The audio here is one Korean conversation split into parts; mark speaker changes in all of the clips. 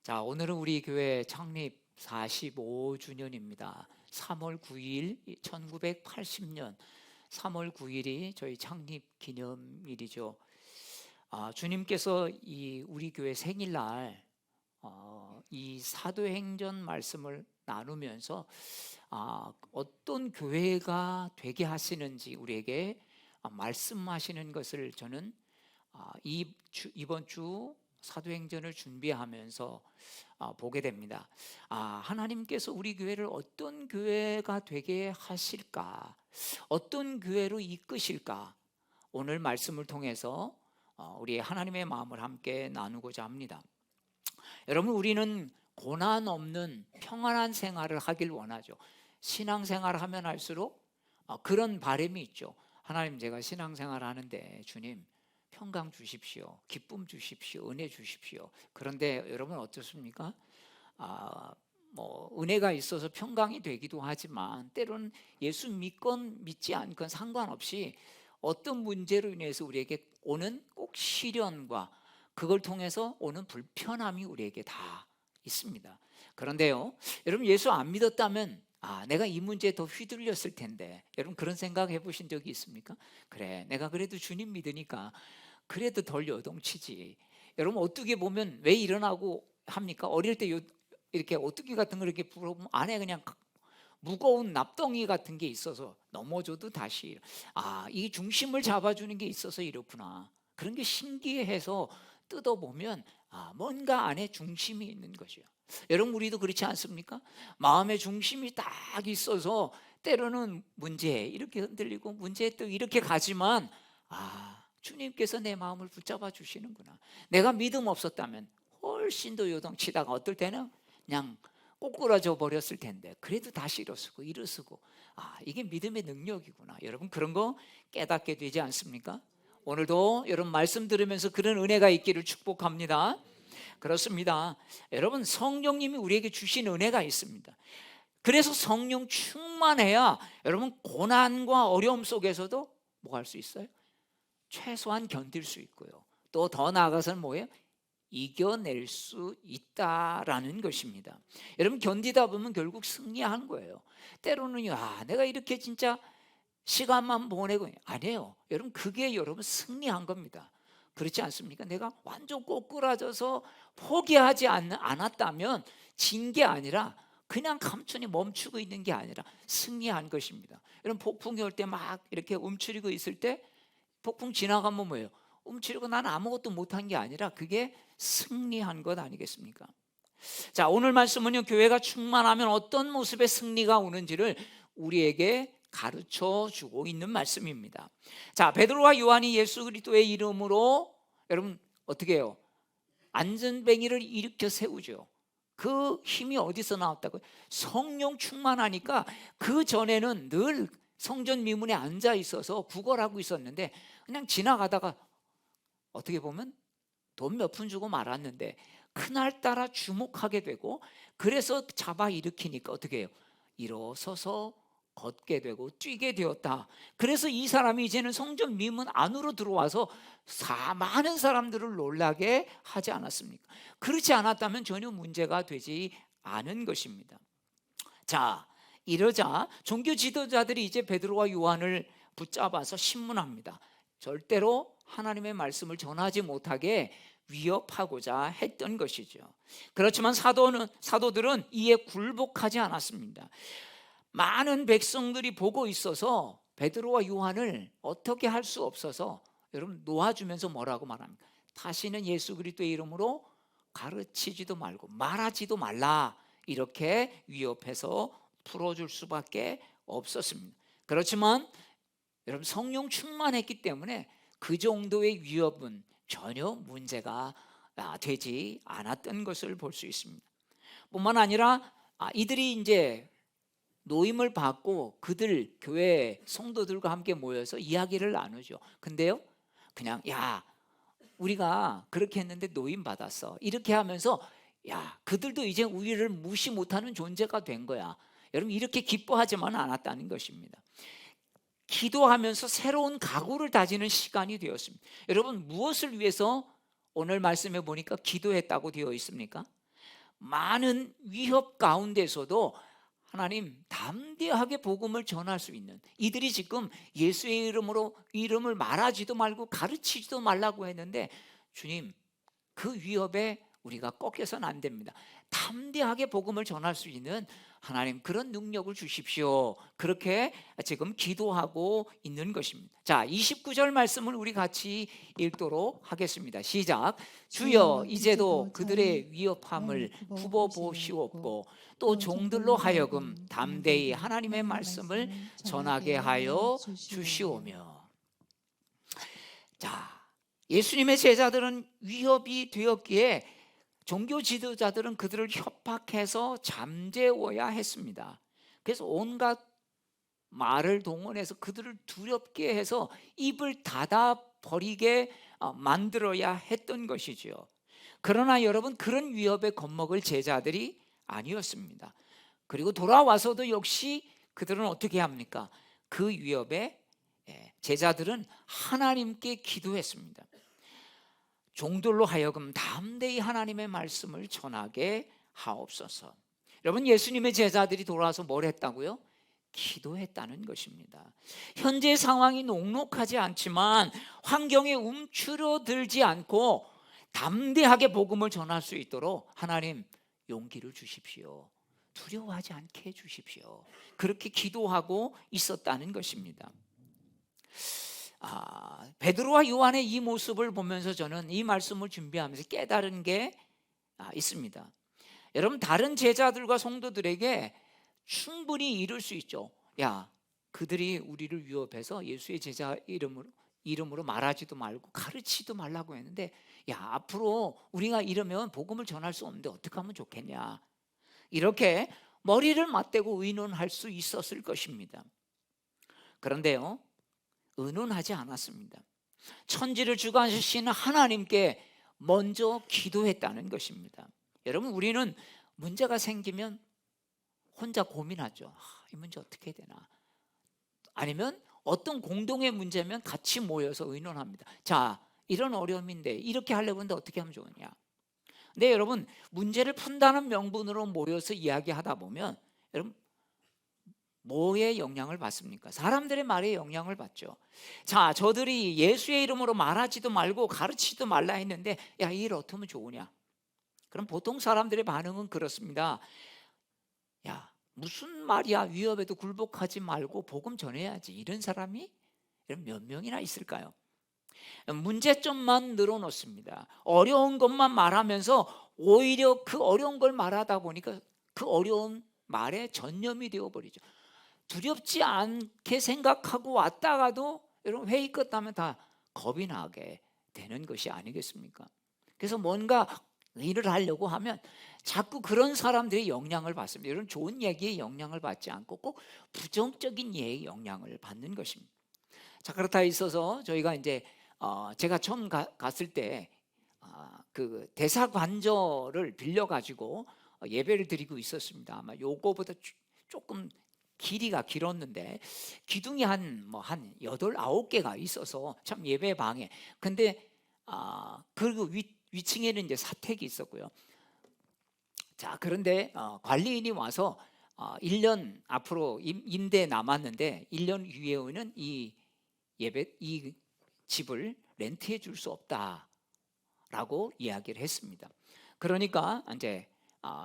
Speaker 1: 자, 오늘은 우리 교회 창립 45주년입니다. 3월 9일 1980년 3월 9일이 저희 창립 기념일이죠. 주님께서 이 우리 교회 생일날 이 사도행전 말씀을 나누면서 어떤 교회가 되게 하시는지 우리에게 말씀하시는 것을 저는 이번 주 사도행전을 준비하면서 보게 됩니다. 하나님께서 우리 교회를 어떤 교회가 되게 하실까, 어떤 교회로 이끄실까, 오늘 말씀을 통해서 우리 하나님의 마음을 함께 나누고자 합니다. 여러분, 우리는 고난 없는 평안한 생활을 하길 원하죠. 신앙생활을 하면 할수록 그런 바람이 있죠. 하나님, 제가 신앙생활을 하는데 주님 평강 주십시오, 기쁨 주십시오, 은혜 주십시오. 그런데 여러분 어떻습니까? 은혜가 있어서 평강이 되기도 하지만 때로는 예수 믿건 믿지 않건 상관없이 어떤 문제로 인해서 우리에게 오는 꼭 시련과 그걸 통해서 오는 불편함이 우리에게 다 있습니다. 그런데요, 여러분 예수 안 믿었다면 내가 이 문제에 더 휘둘렸을 텐데, 여러분 그런 생각 해보신 적이 있습니까? 그래, 내가 그래도 주님 믿으니까 그래도 덜 요동치지. 여러분 어떻게 보면 왜 일어나고 합니까? 어릴 때 이렇게 오뚜기 같은 거 이렇게 불어보면 안에 그냥 무거운 납덩이 같은 게 있어서 넘어져도 다시 이 중심을 잡아주는 게 있어서 이렇구나, 그런 게 신기해서 뜯어보면 뭔가 안에 중심이 있는 거죠. 여러분 우리도 그렇지 않습니까? 마음의 중심이 딱 있어서 때로는 문제에 이렇게 흔들리고 문제에 또 이렇게 가지만 주님께서 내 마음을 붙잡아 주시는구나. 내가 믿음 없었다면 훨씬 더 요동치다가 어떨 때는 그냥 꼬꾸라져 버렸을 텐데 그래도 다시 일어서고 이게 믿음의 능력이구나. 여러분 그런 거 깨닫게 되지 않습니까? 오늘도 여러분 말씀 들으면서 그런 은혜가 있기를 축복합니다. 그렇습니다. 여러분 성령님이 우리에게 주신 은혜가 있습니다. 그래서 성령 충만해야 여러분 고난과 어려움 속에서도 뭐 할 수 있어요? 최소한 견딜 수 있고요. 또 더 나아가서는 뭐예요? 이겨낼 수 있다라는 것입니다. 여러분 견디다 보면 결국 승리하는 거예요. 때로는요, 내가 이렇게 진짜 시간만 보내고 아니에요. 여러분 그게 여러분 승리한 겁니다. 그렇지 않습니까? 내가 완전 꼬꾸라져서 포기하지 않았다면 진 게 아니라 그냥 감춘히 멈추고 있는 게 아니라 승리한 것입니다. 여러분 폭풍이 올 때 막 이렇게 움츠리고 있을 때 폭풍 지나가면 뭐예요? 움츠리고 난 아무것도 못한 게 아니라 그게 승리한 것 아니겠습니까? 자, 오늘 말씀은요, 교회가 충만하면 어떤 모습의 승리가 오는지를 우리에게 가르쳐 주고 있는 말씀입니다. 자, 베드로와 요한이 예수 그리스도의 이름으로 여러분 어떻게 해요? 안전뱅이를 일으켜 세우죠. 그 힘이 어디서 나왔다고요? 성령 충만하니까 그 전에는 늘 성전 미문에 앉아 있어서 구걸하고 있었는데 그냥 지나가다가 어떻게 보면 돈 몇 푼 주고 말았는데 그날따라 주목하게 되고 그래서 잡아 일으키니까 어떻게 해요? 일어서서 걷게 되고 뛰게 되었다. 그래서 이 사람이 이제는 성전 미문 안으로 들어와서 많은 사람들을 놀라게 하지 않았습니까? 그렇지 않았다면 전혀 문제가 되지 않은 것입니다. 자, 이러자 종교 지도자들이 이제 베드로와 요한을 붙잡아서 신문합니다. 절대로 하나님의 말씀을 전하지 못하게 위협하고자 했던 것이죠. 그렇지만 사도들은 이에 굴복하지 않았습니다. 많은 백성들이 보고 있어서 베드로와 요한을 어떻게 할 수 없어서 여러분 놓아주면서 뭐라고 말합니까? 다시는 예수 그리스도의 이름으로 가르치지도 말고 말하지도 말라, 이렇게 위협해서 풀어줄 수밖에 없었습니다. 그렇지만 여러분 성령 충만했기 때문에 그 정도의 위협은 전혀 문제가 되지 않았던 것을 볼 수 있습니다. 뿐만 아니라 이들이 이제 노임을 받고 그들 교회 성도들과 함께 모여서 이야기를 나누죠. 근데요, 그냥 우리가 그렇게 했는데 노임 받았어, 이렇게 하면서 그들도 이제 우리를 무시 못하는 존재가 된 거야. 여러분 이렇게 기뻐하지만 않았다는 것입니다. 기도하면서 새로운 각오를 다지는 시간이 되었습니다. 여러분 무엇을 위해서 오늘 말씀해 보니까 기도했다고 되어 있습니까? 많은 위협 가운데서도 하나님 담대하게 복음을 전할 수 있는, 이들이 지금 예수의 이름으로 이름을 말하지도 말고 가르치지도 말라고 했는데, 주님 그 위협에 우리가 꺾여서는 안 됩니다. 담대하게 복음을 전할 수 있는 하나님 그런 능력을 주십시오. 그렇게 지금 기도하고 있는 것입니다. 자, 29절 말씀을 우리 같이 읽도록 하겠습니다. 시작. 주여 이제도 그들의 위협함을 굽어 보시옵고 또 종들로 하여금 담대히 하나님의 말씀을 전하게 하여 주시오며. 자, 예수님의 제자들은 위협이 되었기에 종교 지도자들은 그들을 협박해서 잠재워야 했습니다. 그래서 온갖 말을 동원해서 그들을 두렵게 해서 입을 닫아 버리게 만들어야 했던 것이지요. 그러나 여러분, 그런 위협에 겁먹을 제자들이 아니었습니다. 그리고 돌아와서도 역시 그들은 어떻게 합니까? 그 위협에 제자들은 하나님께 기도했습니다. 종들로 하여금 담대히 하나님의 말씀을 전하게 하옵소서. 여러분, 예수님의 제자들이 돌아와서 뭘 했다고요? 기도했다는 것입니다. 현재 상황이 녹록하지 않지만 환경에 움츠러들지 않고 담대하게 복음을 전할 수 있도록 하나님 용기를 주십시오. 두려워하지 않게 해주십시오. 그렇게 기도하고 있었다는 것입니다. 베드로와 요한의 이 모습을 보면서 저는 이 말씀을 준비하면서 깨달은 게 있습니다. 여러분, 다른 제자들과 성도들에게 충분히 이룰 수 있죠. 야, 그들이 우리를 위협해서 예수의 제자 이름으로 말하지도 말고 가르치지도 말라고 했는데, 야, 앞으로 우리가 이러면 복음을 전할 수 없는데 어떻게 하면 좋겠냐, 이렇게 머리를 맞대고 의논할 수 있었을 것입니다. 그런데요, 의논하지 않았습니다. 천지를 주관하시는 하나님께 먼저 기도했다는 것입니다. 여러분, 우리는 문제가 생기면 혼자 고민하죠. 이 문제 어떻게 해야 되나, 아니면 어떤 공동의 문제면 같이 모여서 의논합니다. 자, 이런 어려움인데 이렇게 하려고 하는데 어떻게 하면 좋으냐. 근데 여러분, 문제를 푼다는 명분으로 모여서 이야기하다 보면 여러분, 뭐에 영향을 받습니까? 사람들의 말에 영향을 받죠. 자, 저들이 예수의 이름으로 말하지도 말고 가르치지도 말라 했는데, 야, 이 일 어떻게 하면 좋으냐. 그럼 보통 사람들의 반응은 그렇습니다. 야, 무슨 말이야, 위협에도 굴복하지 말고 복음 전해야지. 이런 사람이 몇 명이나 있을까요? 문제점만 늘어놓습니다. 어려운 것만 말하면서 오히려 그 어려운 걸 말하다 보니까 그 어려운 말에 전념이 되어버리죠. 두렵지 않게 생각하고 왔다가도 여러분, 회의 끝나면 다 겁이 나게 되는 것이 아니겠습니까? 그래서 뭔가 일을 하려고 하면 자꾸 그런 사람들의 영향을 받습니다. 여러분, 좋은 얘기에 영향을 받지 않고 꼭 부정적인 얘기에 영향을 받는 것입니다. 자, 그렇다 있어서 저희가 이제 제가 처음 갔을 때 그 대사관절을 빌려가지고 예배를 드리고 있었습니다. 아마 요거보다 조금 길이가 길었는데 기둥이 한 8, 9개가 있어서 참 예배방에. 근데 그리고 위층에는 이제 사택이 있었고요. 자, 그런데 관리인이 와서 1년 앞으로 임대 남았는데 1년 이후에는 이 집을 렌트해 줄 수 없다라고 이야기를 했습니다. 그러니까 이제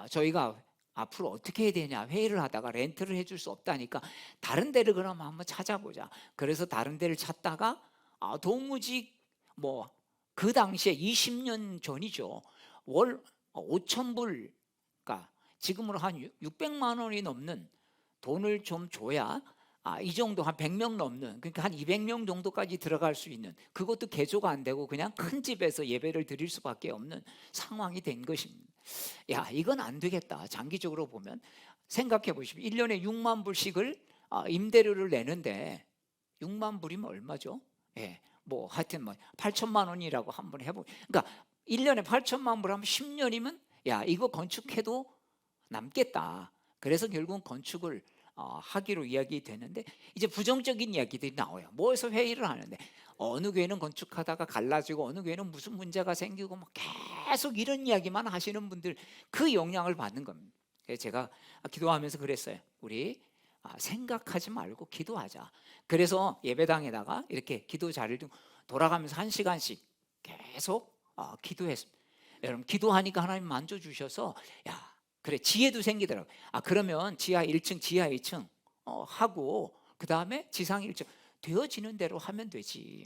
Speaker 1: 저희가 앞으로 어떻게 해야 되냐 회의를 하다가 렌트를 해줄 수 없다니까 다른 데를 그럼 한번 찾아보자. 그래서 다른 데를 찾다가 도무지 그 당시에 20년 전이죠. 월 5,000불, 그러니까 지금으로 한 600만 원이 넘는 돈을 좀 줘야 이 정도 한 100명 넘는, 그러니까 한 200명 정도까지 들어갈 수 있는, 그것도 개조가 안 되고 그냥 큰 집에서 예배를 드릴 수밖에 없는 상황이 된 것입니다. 야, 이건 안 되겠다. 장기적으로 보면 생각해 보십시오. 1년에 6만 불씩을 임대료를 내는데 6만 불이면 얼마죠? 예, 하여튼 8천만 원이라고 한번 해보. 그러니까 1년에 8천만 불 하면 10년이면 야, 이거 건축해도 남겠다. 그래서 결국은 건축을 하기로 이야기됐는데 이제 부정적인 이야기들이 나와요. 모여서 회의를 하는데 어느 교회는 건축하다가 갈라지고 어느 교회는 무슨 문제가 생기고 막 계속 이런 이야기만 하시는 분들, 그 영향을 받는 겁니다. 그래서 제가 기도하면서 그랬어요. 우리 생각하지 말고 기도하자. 그래서 예배당에다가 이렇게 기도 자리를 두고 돌아가면서 1시간씩 계속 기도했습니다. 여러분, 기도하니까 하나님 만져주셔서 야, 그래, 지혜도 생기더라고요. 그러면 지하 1층 지하 2층 하고 그 다음에 지상 1층 되어지는 대로 하면 되지.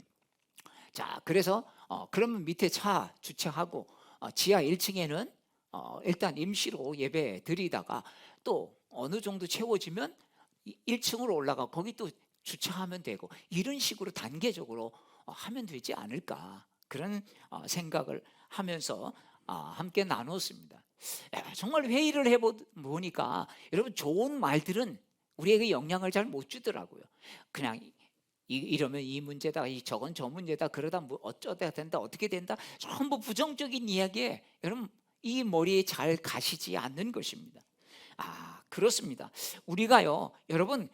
Speaker 1: 자, 그래서 그러면 밑에 차 주차하고 지하 1층에는 일단 임시로 예배 드리다가 또 어느 정도 채워지면 1층으로 올라가 거기 또 주차하면 되고, 이런 식으로 단계적으로 하면 되지 않을까, 그런 생각을 하면서 함께 나눴습니다. 정말 회의를 해보니까 여러분, 좋은 말들은 우리에게 영향을 잘 못 주더라고요. 그냥 이러면 이 문제다, 저건 저 문제다, 그러다 뭐 어쩌다 된다, 어떻게 된다, 전부 부정적인 이야기에 여러분 이 머리에 잘 가시지 않는 것입니다. 그렇습니다. 우리가요, 여러분,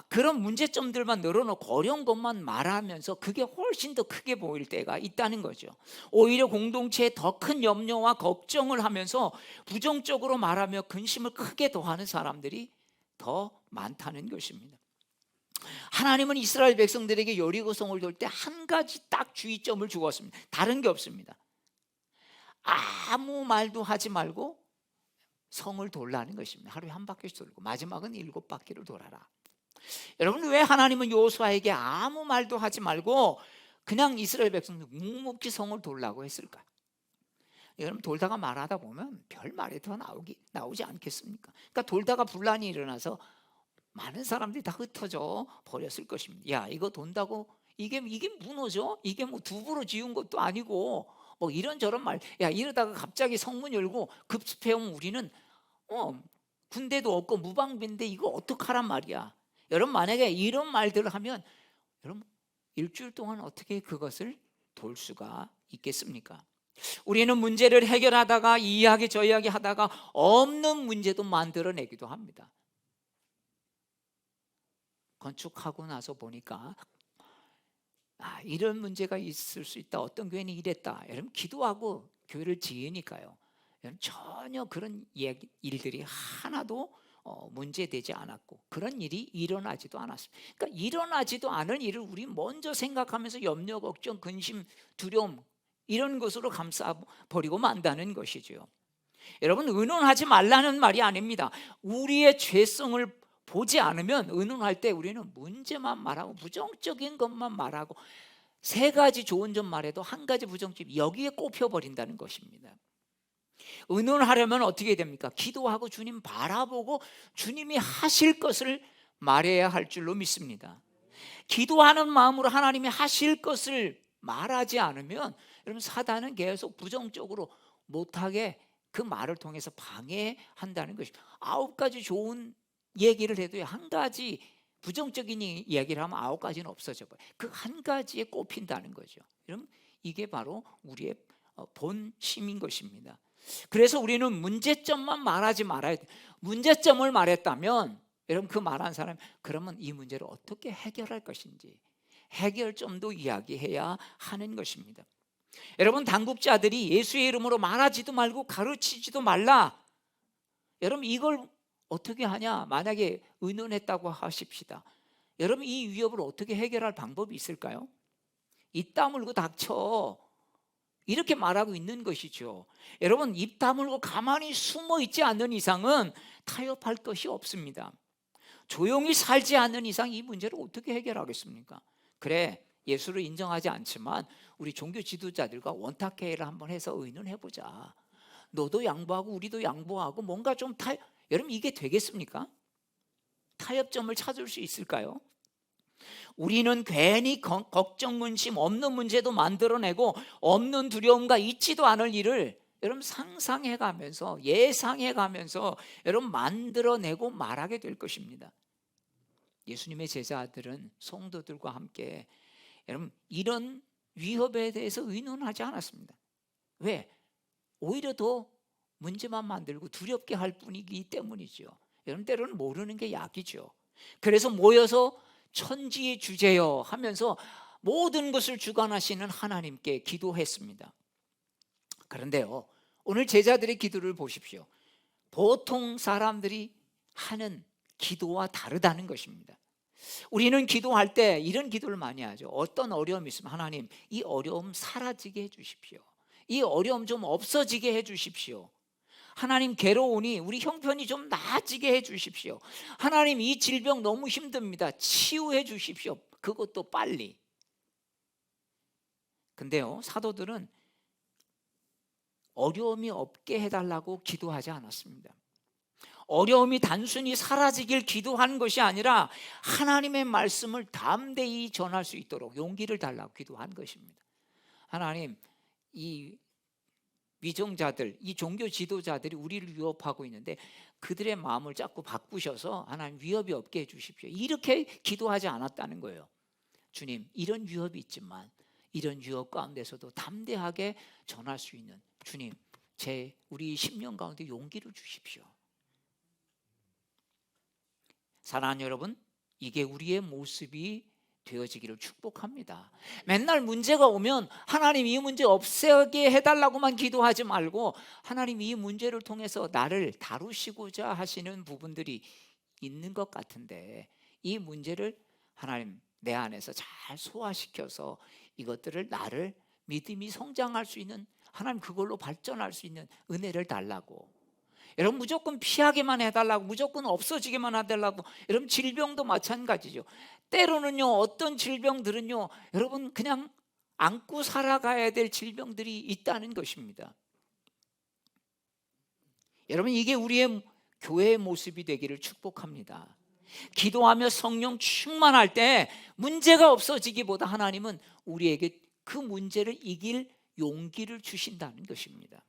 Speaker 1: 그런 문제점들만 늘어놓고 어려운 것만 말하면서 그게 훨씬 더 크게 보일 때가 있다는 거죠. 오히려 공동체에 더 큰 염려와 걱정을 하면서 부정적으로 말하며 근심을 크게 더하는 사람들이 더 많다는 것입니다. 하나님은 이스라엘 백성들에게 여리고성을 돌 때 한 가지 딱 주의점을 주었습니다. 다른 게 없습니다. 아무 말도 하지 말고 성을 돌라는 것입니다. 하루에 한 바퀴씩 돌고 마지막은 7바퀴를 돌아라. 여러분, 왜 하나님은 여호수아에게 아무 말도 하지 말고 그냥 이스라엘 백성들 묵묵히 성을 돌라고 했을까? 여러분, 돌다가 말하다 보면 별 말이 더 나오지 않겠습니까? 그러니까 돌다가 분란이 일어나서 많은 사람들이 다 흩어져 버렸을 것입니다. 야, 이거 돈다고 이게 무너져? 이게 뭐 두부로 지은 것도 아니고 뭐 이런저런 말. 야, 이러다가 갑자기 성문 열고 급습해오면 우리는 군대도 없고 무방비인데 이거 어떡하란 말이야. 여러분, 만약에 이런 말들을 하면 여러분, 일주일 동안 어떻게 그것을 돌 수가 있겠습니까? 우리는 문제를 해결하다가 이 이야기 저 이야기 하다가 없는 문제도 만들어내기도 합니다. 건축하고 나서 보니까 이런 문제가 있을 수 있다, 어떤 교회는 이랬다. 여러분, 기도하고 교회를 지으니까요, 여러분, 전혀 그런 일들이 하나도 문제되지 않았고 그런 일이 일어나지도 않았습니다. 그러니까 일어나지도 않은 일을 우리 먼저 생각하면서 염려, 걱정, 근심, 두려움 이런 것으로 감싸버리고 만다는 것이죠. 여러분, 의논하지 말라는 말이 아닙니다. 우리의 죄성을 보지 않으면 의논할 때 우리는 문제만 말하고 부정적인 것만 말하고 3가지 좋은 점 말해도 1가지 부정점 여기에 꼽혀버린다는 것입니다. 의논하려면 어떻게 됩니까? 기도하고 주님 바라보고 주님이 하실 것을 말해야 할 줄로 믿습니다. 기도하는 마음으로 하나님이 하실 것을 말하지 않으면 여러분, 사단은 계속 부정적으로 못하게 그 말을 통해서 방해한다는 것입니다. 9가지 좋은 얘기를 해도 1가지 부정적인 이야기를 하면 9가지는 없어져 버려요. 그 1가지에 꼽힌다는 거죠. 여러분, 이게 바로 우리의 본심인 것입니다. 그래서 우리는 문제점만 말하지 말아야 돼요. 문제점을 말했다면 여러분, 그 말한 사람, 그러면 이 문제를 어떻게 해결할 것인지 해결점도 이야기해야 하는 것입니다. 여러분, 당국자들이 예수의 이름으로 말하지도 말고 가르치지도 말라. 여러분, 이걸 어떻게 하냐? 만약에 의논했다고 하십시다. 여러분, 이 위협을 어떻게 해결할 방법이 있을까요? 입 다물고 닥쳐, 이렇게 말하고 있는 것이죠. 여러분, 입 다물고 가만히 숨어 있지 않는 이상은 타협할 것이 없습니다. 조용히 살지 않는 이상 이 문제를 어떻게 해결하겠습니까? 그래, 예수를 인정하지 않지만 우리 종교 지도자들과 원탁회의를 한번 해서 의논해보자. 너도 양보하고 우리도 양보하고 뭔가 좀 여러분, 이게 되겠습니까? 타협점을 찾을 수 있을까요? 우리는 괜히 걱정, 근심 없는 문제도 만들어내고 없는 두려움과 있지도 않을 일을 여러분 상상해가면서 예상해가면서 여러분 만들어내고 말하게 될 것입니다. 예수님의 제자들은 성도들과 함께 여러분 이런 위협에 대해서 의논하지 않았습니다. 왜? 오히려 더 문제만 만들고 두렵게 할 뿐이기 때문이죠. 여러분 때로는 모르는 게 약이죠. 그래서 모여서 천지의 주제여 하면서 모든 것을 주관하시는 하나님께 기도했습니다. 그런데요, 오늘 제자들의 기도를 보십시오. 보통 사람들이 하는 기도와 다르다는 것입니다. 우리는 기도할 때 이런 기도를 많이 하죠. 어떤 어려움이 있으면 하나님, 이 어려움 사라지게 해주십시오. 이 어려움 좀 없어지게 해주십시오. 하나님, 괴로우니 우리 형편이 좀 나아지게 해주십시오. 하나님, 이 질병 너무 힘듭니다. 치유해 주십시오. 그것도 빨리. 근데요, 사도들은 어려움이 없게 해달라고 기도하지 않았습니다. 어려움이 단순히 사라지길 기도한 것이 아니라 하나님의 말씀을 담대히 전할 수 있도록 용기를 달라고 기도한 것입니다. 하나님, 이 위정자들, 이 종교 지도자들이 우리를 위협하고 있는데 그들의 마음을 자꾸 바꾸셔서 하나님 위협이 없게 해주십시오. 이렇게 기도하지 않았다는 거예요. 주님, 이런 위협이 있지만 이런 유혹 가운데서도 담대하게 전할 수 있는 주님, 우리 10년 가운데 용기를 주십시오. 사랑하는 여러분, 이게 우리의 모습이 되어지기를 축복합니다. 맨날 문제가 오면 하나님 이 문제 없애게 해달라고만 기도하지 말고 하나님 이 문제를 통해서 나를 다루시고자 하시는 부분들이 있는 것 같은데 이 문제를 하나님 내 안에서 잘 소화시켜서 이것들을 나를 믿음이 성장할 수 있는 하나님 그걸로 발전할 수 있는 은혜를 달라고. 여러분 무조건 피하게만 해달라고 무조건 없어지게만 해달라고. 여러분 질병도 마찬가지죠. 때로는요 어떤 질병들은요 여러분 그냥 안고 살아가야 될 질병들이 있다는 것입니다. 여러분 이게 우리의 교회의 모습이 되기를 축복합니다. 기도하며 성령 충만할 때 문제가 없어지기보다 하나님은 우리에게 그 문제를 이길 용기를 주신다는 것입니다.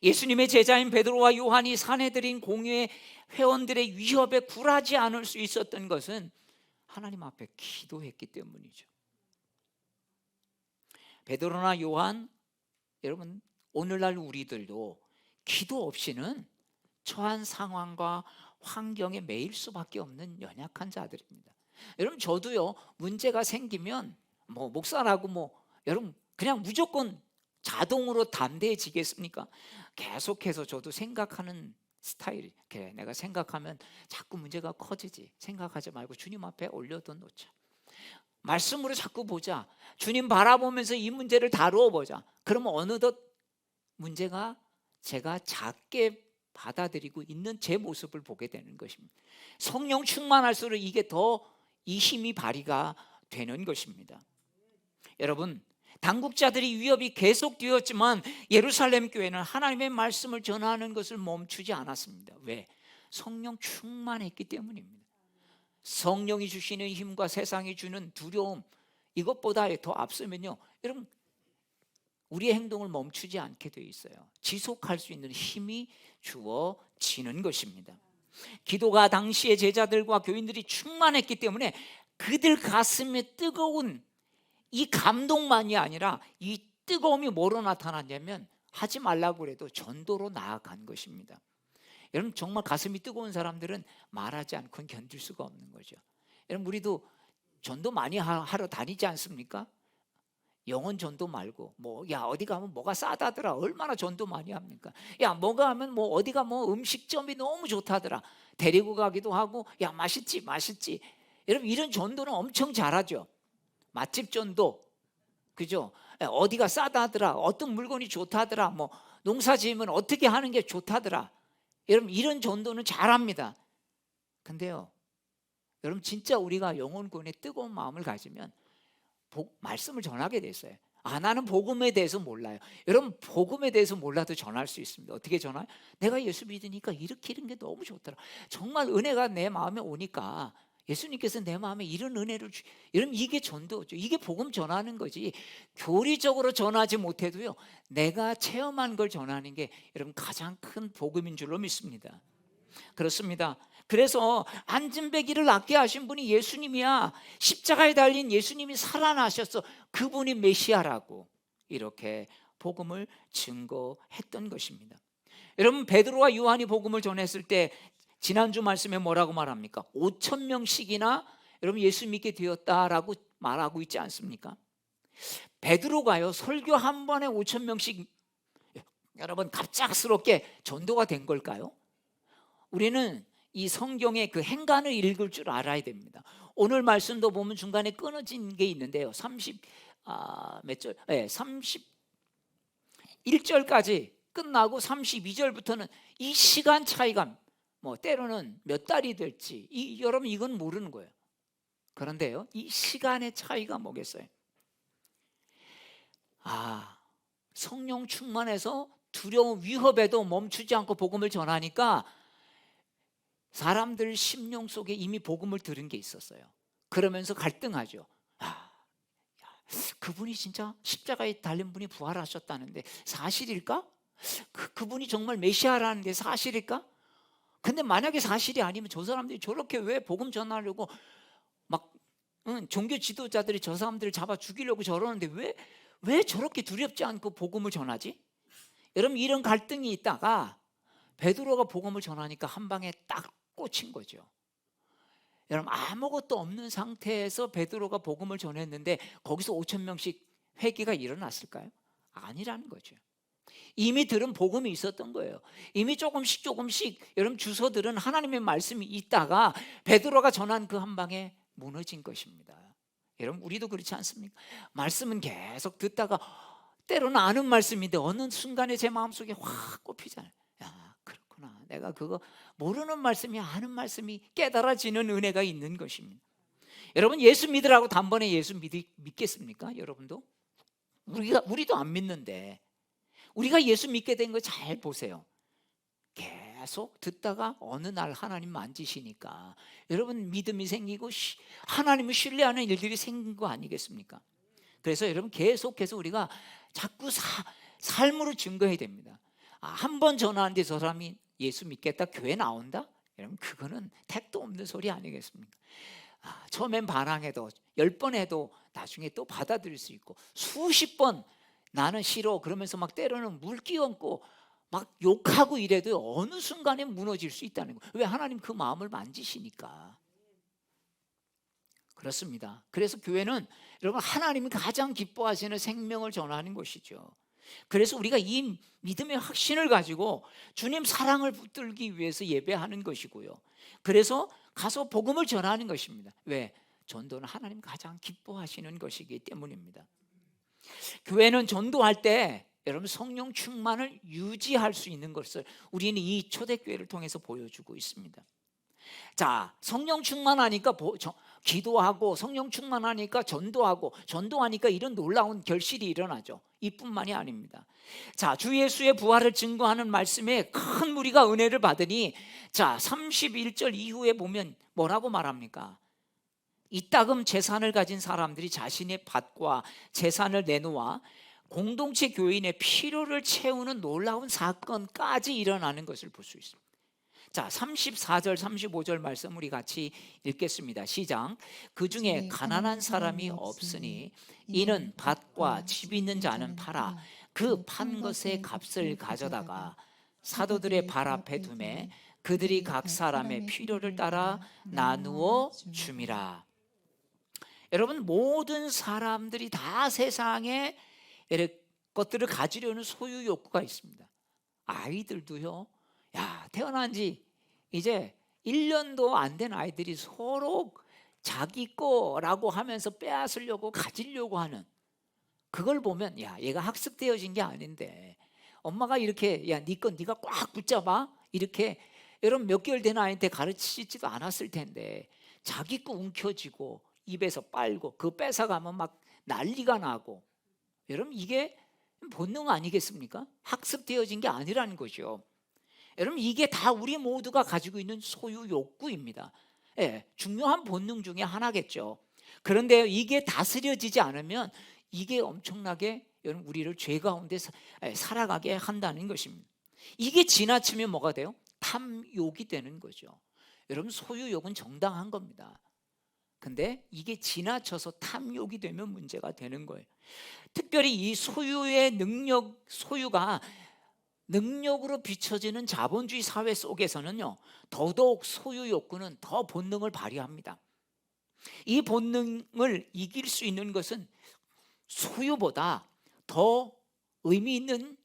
Speaker 1: 예수님의 제자인 베드로와 요한이 사내들인 공회의 회원들의 위협에 굴하지 않을 수 있었던 것은 하나님 앞에 기도했기 때문이죠. 베드로나 요한, 여러분 오늘날 우리들도 기도 없이는 처한 상황과 환경에 매일 수밖에 없는 연약한 자들입니다. 여러분 저도요 문제가 생기면 목사라고 여러분 그냥 무조건 자동으로 담대해지겠습니까? 계속해서 저도 생각하는 스타일이 그래, 내가 생각하면 자꾸 문제가 커지지. 생각하지 말고 주님 앞에 올려둬 놓자. 말씀으로 자꾸 보자. 주님 바라보면서 이 문제를 다루어 보자. 그러면 어느덧 문제가 제가 작게 받아들이고 있는 제 모습을 보게 되는 것입니다. 성령 충만할수록 이게 더 이 힘이 발휘가 되는 것입니다. 여러분 당국자들이 위협이 계속되었지만 예루살렘 교회는 하나님의 말씀을 전하는 것을 멈추지 않았습니다. 왜? 성령 충만했기 때문입니다. 성령이 주시는 힘과 세상이 주는 두려움 이것보다 더 앞서면요 여러분 우리의 행동을 멈추지 않게 되어 있어요. 지속할 수 있는 힘이 주어지는 것입니다. 기도가 당시의 제자들과 교인들이 충만했기 때문에 그들 가슴에 뜨거운 이 감동만이 아니라 이 뜨거움이 뭐로 나타났냐면 하지 말라고 해도 전도로 나아간 것입니다. 여러분 정말 가슴이 뜨거운 사람들은 말하지 않고는 견딜 수가 없는 거죠. 여러분 우리도 전도 많이 하러 다니지 않습니까? 영혼 전도 말고 야 어디 가면 뭐가 싸다더라. 얼마나 전도 많이 합니까? 야 뭐가 하면 어디가 음식점이 너무 좋다더라. 데리고 가기도 하고 야 맛있지. 여러분 이런 전도는 엄청 잘하죠. 맛집 전도, 그죠? 어디가 싸다더라, 어떤 물건이 좋다더라, 농사 지으면 어떻게 하는 게 좋다더라. 여러분 이런 전도는 잘합니다. 근데요, 여러분 진짜 우리가 영혼군의 뜨거운 마음을 가지면 말씀을 전하게 됐어요. 나는 복음에 대해서 몰라요. 여러분 복음에 대해서 몰라도 전할 수 있습니다. 어떻게 전화요? 내가 예수 믿으니까 이렇게 이런 게 너무 좋더라. 정말 은혜가 내 마음에 오니까 예수님께서 내 마음에 이런 은혜를 여러분 이게 전도죠. 이게 복음 전하는 거지. 교리적으로 전하지 못해도요 내가 체험한 걸 전하는 게 여러분 가장 큰 복음인 줄로 믿습니다. 그렇습니다. 그래서 안진뱅이를 낫게 하신 분이 예수님이야. 십자가에 달린 예수님이 살아나셨어. 그분이 메시아라고 이렇게 복음을 증거했던 것입니다. 여러분 베드로와 요한이 복음을 전했을 때 지난주 말씀에 뭐라고 말합니까? 5천 명씩이나 여러분 예수 믿게 되었다라고 말하고 있지 않습니까? 베드로가요 설교 한 번에 5천 명씩 여러분 갑작스럽게 전도가 된 걸까요? 우리는 이 성경의 그 행간을 읽을 줄 알아야 됩니다. 오늘 말씀도 보면 중간에 끊어진 게 있는데요. 31절까지 끝나고 32절부터는 이 시간 차이가 뭐 때로는 몇 달이 될지 여러분 이건 모르는 거예요. 그런데요, 이 시간의 차이가 뭐겠어요? 성령 충만해서 두려운 위협에도 멈추지 않고 복음을 전하니까 사람들 심령 속에 이미 복음을 들은 게 있었어요. 그러면서 갈등하죠. 그분이 진짜 십자가에 달린 분이 부활하셨다는데 사실일까? 그분이 정말 메시아라는 게 사실일까? 근데 만약에 사실이 아니면 저 사람들이 저렇게 왜 복음 전하려고 막 종교 지도자들이 저 사람들을 잡아 죽이려고 저러는데 왜 저렇게 두렵지 않고 복음을 전하지? 여러분 이런 갈등이 있다가 베드로가 복음을 전하니까 한 방에 딱 꽂힌 거죠. 여러분 아무것도 없는 상태에서 베드로가 복음을 전했는데 거기서 5천 명씩 회개가 일어났을까요? 아니라는 거죠. 이미 들은 복음이 있었던 거예요. 이미 조금씩 여러분 주소들은 하나님의 말씀이 있다가 베드로가 전한 그 한 방에 무너진 것입니다. 여러분 우리도 그렇지 않습니까? 말씀은 계속 듣다가 때로는 아는 말씀인데 어느 순간에 제 마음속에 확 꼽히잖아요. 그렇구나. 내가 그거 모르는 말씀이 아는 말씀이 깨달아지는 은혜가 있는 것입니다. 여러분 예수 믿으라고 단번에 예수 믿겠습니까? 여러분도? 우리도 안 믿는데 우리가 예수 믿게 된 거 잘 보세요. 계속 듣다가 어느 날 하나님 만지시니까 여러분 믿음이 생기고 하나님을 신뢰하는 일들이 생긴 거 아니겠습니까? 그래서 여러분 계속해서 우리가 자꾸 삶으로 증거해야 됩니다. 한 번 전화하는데 저 사람이 예수 믿겠다 교회 나온다? 여러분 그거는 택도 없는 소리 아니겠습니까? 처음엔 반항해도 10번 해도 나중에 또 받아들일 수 있고 수십 번 나는 싫어 그러면서 막 때로는 물 끼얹고 막 욕하고 이래도 어느 순간에 무너질 수 있다는 거예요. 왜? 하나님 그 마음을 만지시니까. 그렇습니다. 그래서 교회는 여러분 하나님이 가장 기뻐하시는 생명을 전하는 것이죠. 그래서 우리가 이 믿음의 확신을 가지고 주님 사랑을 붙들기 위해서 예배하는 것이고요. 그래서 가서 복음을 전하는 것입니다. 왜? 전도는 하나님 가장 기뻐하시는 것이기 때문입니다. 교회는 전도할 때 여러분 성령 충만을 유지할 수 있는 것을 우리는 이 초대교회를 통해서 보여주고 있습니다. 자, 성령 충만하니까 기도하고 성령 충만하니까 전도하니까 이런 놀라운 결실이 일어나죠. 이뿐만이 아닙니다. 자, 주 예수의 부활을 증거하는 말씀에 큰 무리가 은혜를 받으니 자 31절 이후에 보면 뭐라고 말합니까? 이따금 재산을 가진 사람들이 자신의 밭과 재산을 내놓아 공동체 교인의 필요를 채우는 놀라운 사건까지 일어나는 것을 볼 수 있습니다. 자 34절 35절 말씀 우리 같이 읽겠습니다. 시작. 그 중에 가난한 사람이 없으니 이는 밭과 집 있는 자는 팔아 그 판 것의 값을 가져다가 사도들의 발 앞에 두매 그들이 각 사람의 필요를 따라 나누어 줌이라. 여러분 모든 사람들이 다 세상에 것들을 가지려는 소유 욕구가 있습니다. 아이들도요. 태어난 지 이제 1년도 안 된 아이들이 서로 자기 거라고 하면서 빼앗으려고 가지려고 하는 그걸 보면 얘가 학습되어진 게 아닌데 엄마가 이렇게 네 건 네가 꽉 붙잡아 이렇게 여러분 몇 개월 된 아이한테 가르치지도 않았을 텐데 자기 거 움켜쥐고 입에서 빨고 그거 뺏어가면 막 난리가 나고 여러분 이게 본능 아니겠습니까? 학습되어진 게 아니라는 거죠. 여러분 이게 다 우리 모두가 가지고 있는 소유 욕구입니다. 중요한 본능 중에 하나겠죠. 그런데 이게 다스려지지 않으면 이게 엄청나게 여러분 우리를 죄 가운데 살아가게 한다는 것입니다. 이게 지나치면 뭐가 돼요? 탐욕이 되는 거죠. 여러분 소유욕은 정당한 겁니다. 근데 이게 지나쳐서 탐욕이 되면 문제가 되는 거예요. 특별히 이 소유의 소유가 능력으로 비춰지는 자본주의 사회 속에서는요, 더더욱 소유 욕구는 더 본능을 발휘합니다. 이 본능을 이길 수 있는 것은 소유보다 더 의미 있는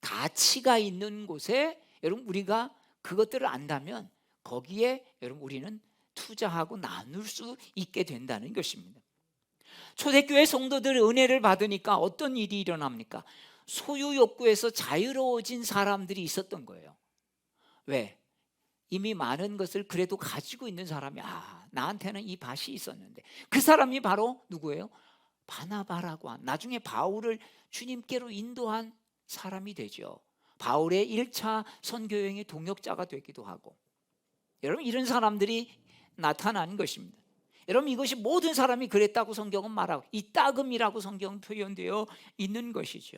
Speaker 1: 가치가 있는 곳에 여러분 우리가 그것들을 안다면 거기에 여러분 우리는 투자하고 나눌 수 있게 된다는 것입니다. 초대교회 성도들의 은혜를 받으니까 어떤 일이 일어납니까? 소유 욕구에서 자유로워진 사람들이 있었던 거예요. 왜? 이미 많은 것을 그래도 가지고 있는 사람이 나한테는 이 밭이 있었는데, 그 사람이 바로 누구예요? 바나바라고 한, 나중에 바울을 주님께로 인도한 사람이 되죠. 바울의 1차 선교여행의 동역자가 되기도 하고, 여러분 이런 사람들이 나타난 것입니다. 여러분 이것이 모든 사람이 그랬다고 성경은 말하고, 이따금이라고 성경은 표현되어 있는 것이죠.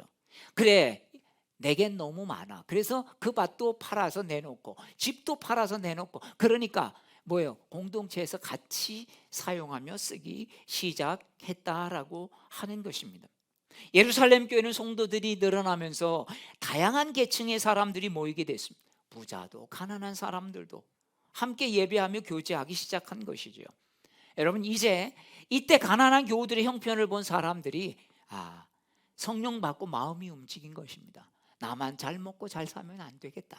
Speaker 1: 그래, 내겐 너무 많아. 그래서 그 밭도 팔아서 내놓고 집도 팔아서 내놓고, 그러니까 뭐예요? 공동체에서 같이 사용하며 쓰기 시작했다라고 하는 것입니다. 예루살렘 교회는 성도들이 늘어나면서 다양한 계층의 사람들이 모이게 됐습니다. 부자도 가난한 사람들도 함께 예배하며 교제하기 시작한 것이죠. 여러분 이제 이때 가난한 교우들의 형편을 본 사람들이 성령 받고 마음이 움직인 것입니다. 나만 잘 먹고 잘 살면 안 되겠다.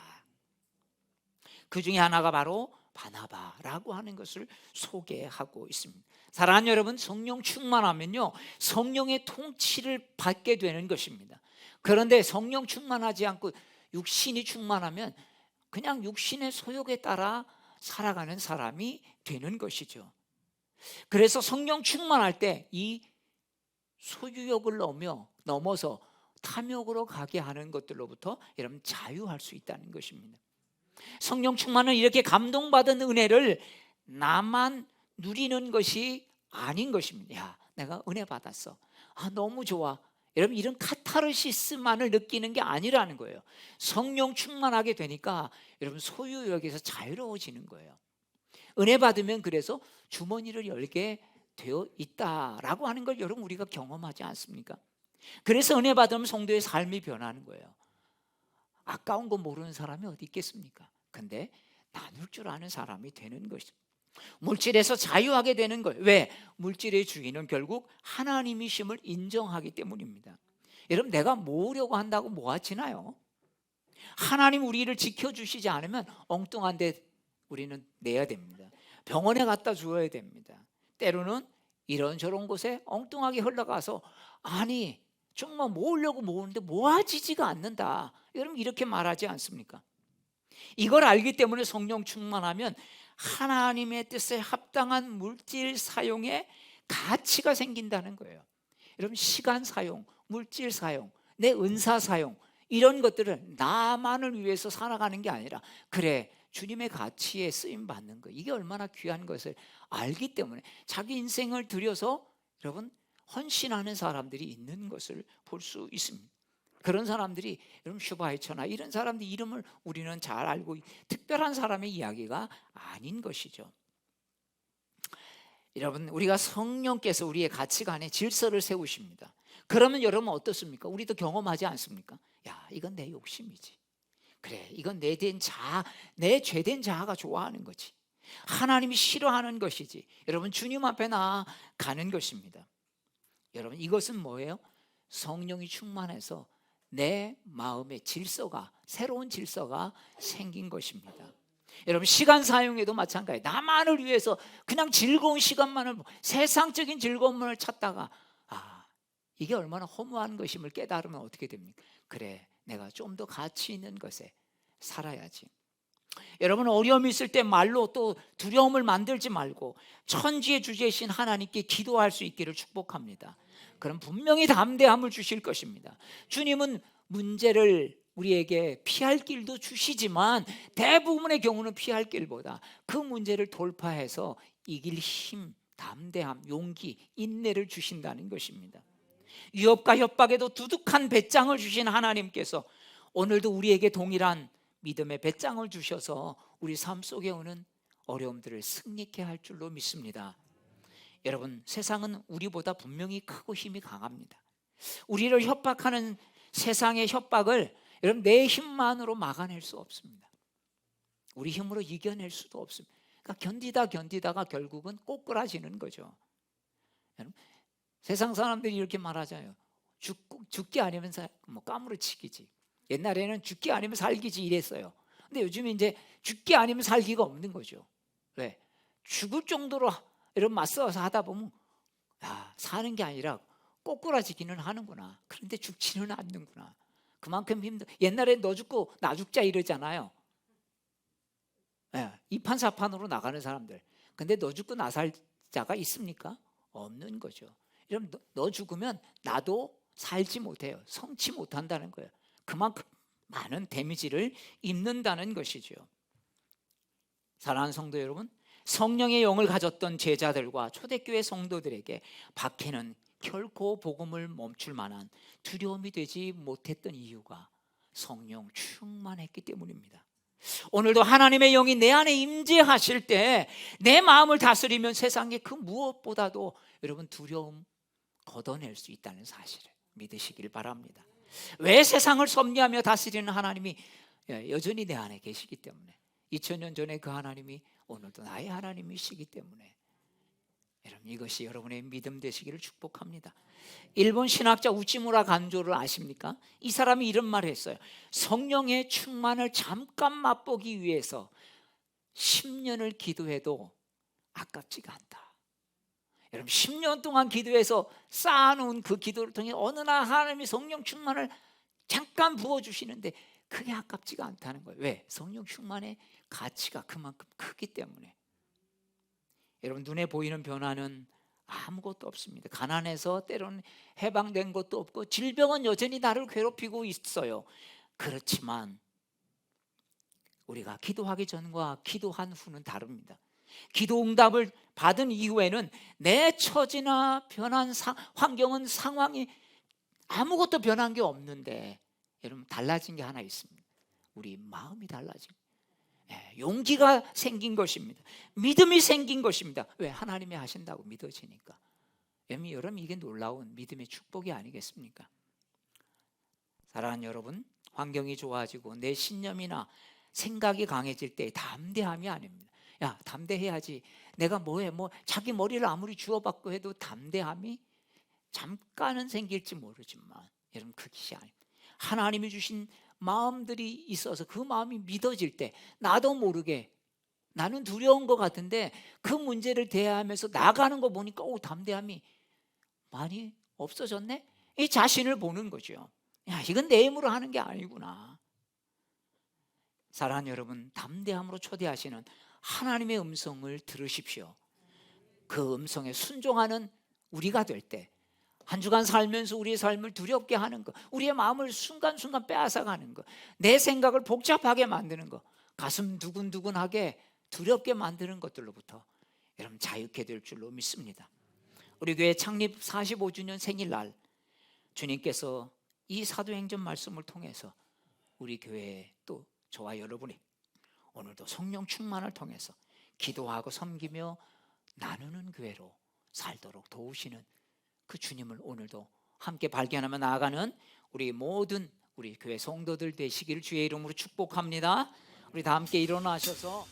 Speaker 1: 그 중에 하나가 바로 바나바라고 하는 것을 소개하고 있습니다. 사랑하는 여러분, 성령 충만하면요, 성령의 통치를 받게 되는 것입니다. 그런데 성령 충만하지 않고 육신이 충만하면 그냥 육신의 소욕에 따라 살아가는 사람이 되는 것이죠. 그래서 성령 충만할 때 이 소유욕을 넘어서 탐욕으로 가게 하는 것들로부터 여러분 자유할 수 있다는 것입니다. 성령 충만은 이렇게 감동받은 은혜를 나만 누리는 것이 아닌 것입니다. 야, 내가 은혜 받았어. 너무 좋아. 여러분 이런 카타르시스만을 느끼는 게 아니라는 거예요. 성령 충만하게 되니까 여러분 소유욕에서 자유로워지는 거예요. 은혜 받으면 그래서 주머니를 열게 되어 있다라고 하는 걸 여러분 우리가 경험하지 않습니까? 그래서 은혜 받으면 성도의 삶이 변하는 거예요. 아까운 거 모르는 사람이 어디 있겠습니까? 근데 나눌 줄 아는 사람이 되는 것이죠. 물질에서 자유하게 되는 거예요. 왜? 물질의 주인은 결국 하나님이심을 인정하기 때문입니다. 여러분 내가 모으려고 한다고 모아지나요? 하나님 우리를 지켜주시지 않으면 엉뚱한 데 우리는 내야 됩니다. 병원에 갖다 주어야 됩니다. 때로는 이런저런 곳에 엉뚱하게 흘러가서 정말 모으려고 모으는데 모아지지가 않는다. 여러분 이렇게 말하지 않습니까? 이걸 알기 때문에 성령 충만하면 하나님의 뜻에 합당한 물질 사용에 가치가 생긴다는 거예요. 여러분 시간 사용, 물질 사용, 내 은사 사용, 이런 것들을 나만을 위해서 살아가는 게 아니라 그래 주님의 가치에 쓰임 받는 거, 이게 얼마나 귀한 것을 알기 때문에 자기 인생을 들여서 여러분 헌신하는 사람들이 있는 것을 볼 수 있습니다. 그런 사람들이 여러분 슈바이처나 이런 사람들 이름을 우리는 잘 알고 특별한 사람의 이야기가 아닌 것이죠. 여러분 우리가 성령께서 우리의 가치관에 질서를 세우십니다. 그러면 여러분 어떻습니까? 우리도 경험하지 않습니까? 야, 이건 내 욕심이지. 그래, 이건 내 죄된 자아가 좋아하는 거지. 하나님이 싫어하는 것이지. 여러분 주님 앞에 나아가는 것입니다. 여러분 이것은 뭐예요? 성령이 충만해서 내 마음의 새로운 질서가 생긴 것입니다. 여러분 시간 사용에도 마찬가지예요. 나만을 위해서 그냥 즐거운 시간만을, 세상적인 즐거움을 찾다가 이게 얼마나 허무한 것임을 깨달으면 어떻게 됩니까? 그래, 내가 좀 더 가치 있는 것에 살아야지. 여러분 어려움이 있을 때 말로 또 두려움을 만들지 말고 천지의 주제이신 하나님께 기도할 수 있기를 축복합니다. 그럼 분명히 담대함을 주실 것입니다. 주님은 문제를 우리에게 피할 길도 주시지만 대부분의 경우는 피할 길보다 그 문제를 돌파해서 이길 힘, 담대함, 용기, 인내를 주신다는 것입니다. 위협과 협박에도 두둑한 배짱을 주신 하나님께서 오늘도 우리에게 동일한 믿음의 배짱을 주셔서 우리 삶 속에 오는 어려움들을 승리케 할 줄로 믿습니다. 여러분 세상은 우리보다 분명히 크고 힘이 강합니다. 우리를 협박하는 세상의 협박을 여러분, 내 힘만으로 막아낼 수 없습니다. 우리 힘으로 이겨낼 수도 없습니다. 그러니까 견디다가 결국은 꼬꾸라지는 거죠. 여러분, 세상 사람들이 이렇게 말하잖아요. 죽기 아니면 뭐 까무러치기지. 옛날에는 죽기 아니면 살기지 이랬어요. 근데 요즘에 이제 죽기 아니면 살기가 없는 거죠. 왜? 죽을 정도로 이런 맞서서 하다 보면 사는 게 아니라 꼬꾸라지기는 하는구나. 그런데 죽지는 않는구나. 그만큼 옛날에 너 죽고 나 죽자 이러잖아요. 이판사판으로 나가는 사람들. 근데 너 죽고 나 살자가 있습니까? 없는 거죠. 여러분, 너 죽으면 나도 살지 못해요. 성치 못한다는 거예요. 그만큼 많은 데미지를 입는다는 것이죠. 사랑하는 성도 여러분, 성령의 영을 가졌던 제자들과 초대교회 성도들에게 박해는 결코 복음을 멈출 만한 두려움이 되지 못했던 이유가 성령 충만했기 때문입니다. 오늘도 하나님의 영이 내 안에 임재하실 때 내 마음을 다스리면 세상의 그 무엇보다도 여러분 두려움 걷어낼 수 있다는 사실을 믿으시길 바랍니다. 왜 세상을 섭리하며 다스리는 하나님이 여전히 내 안에 계시기 때문에, 2000년 전에 그 하나님이 오늘도 나의 하나님이시기 때문에 여러분, 이것이 여러분의 믿음 되시기를 축복합니다. 일본 신학자 우치무라 간조를 아십니까? 이 사람이 이런 말을 했어요. 성령의 충만을 잠깐 맛보기 위해서 10년을 기도해도 아깝지가 않다. 여러분, 10년 동안 기도해서 쌓아놓은 그 기도를 통해 어느 날 하나님이 성령 충만을 잠깐 부어주시는데 그게 아깝지가 않다는 거예요. 왜? 성령 충만의 가치가 그만큼 크기 때문에. 여러분, 눈에 보이는 변화는 아무것도 없습니다. 가난해서 때로는 해방된 것도 없고 질병은 여전히 나를 괴롭히고 있어요. 그렇지만 우리가 기도하기 전과 기도한 후는 다릅니다. 기도 응답을 받은 이후에는 내 처지나 변한 환경은 상황이 아무것도 변한 게 없는데 여러분, 달라진 게 하나 있습니다. 우리 마음이 달라진 거예요. 용기가 생긴 것입니다. 믿음이 생긴 것입니다. 왜? 하나님이 하신다고 믿어지니까. 여러분, 이게 놀라운 믿음의 축복이 아니겠습니까? 사랑하는 여러분, 환경이 좋아지고 내 신념이나 생각이 강해질 때 담대함이 아닙니다. 담대해야지. 내가 뭐해? 자기 머리를 아무리 주워받고 해도 담대함이 잠깐은 생길지 모르지만 여러분, 그것이 아닙니다. 하나님이 주신 마음들이 있어서 그 마음이 믿어질 때 나도 모르게 나는 두려운 것 같은데 그 문제를 대하면서 나가는 거 보니까 담대함이 많이 없어졌네? 이 자신을 보는 거죠. 이건 내 힘으로 하는 게 아니구나. 사랑하는 여러분, 담대함으로 초대하시는 하나님의 음성을 들으십시오. 그 음성에 순종하는 우리가 될 때 한 주간 살면서 우리의 삶을 두렵게 하는 것, 우리의 마음을 순간순간 빼앗아가는 것, 내 생각을 복잡하게 만드는 것, 가슴 두근두근하게 두렵게 만드는 것들로부터 여러분 자유케 될 줄로 믿습니다. 우리 교회 창립 45주년 생일날 주님께서 이 사도행전 말씀을 통해서 우리 교회에 또 저와 여러분이 오늘도 성령 충만을 통해서 기도하고 섬기며 나누는 교회로 살도록 도우시는 그 주님을 오늘도 함께 발견하며 나아가는 우리 모든 우리 교회 성도들 되시기를 주의 이름으로 축복합니다. 우리 다 함께 일어나셔서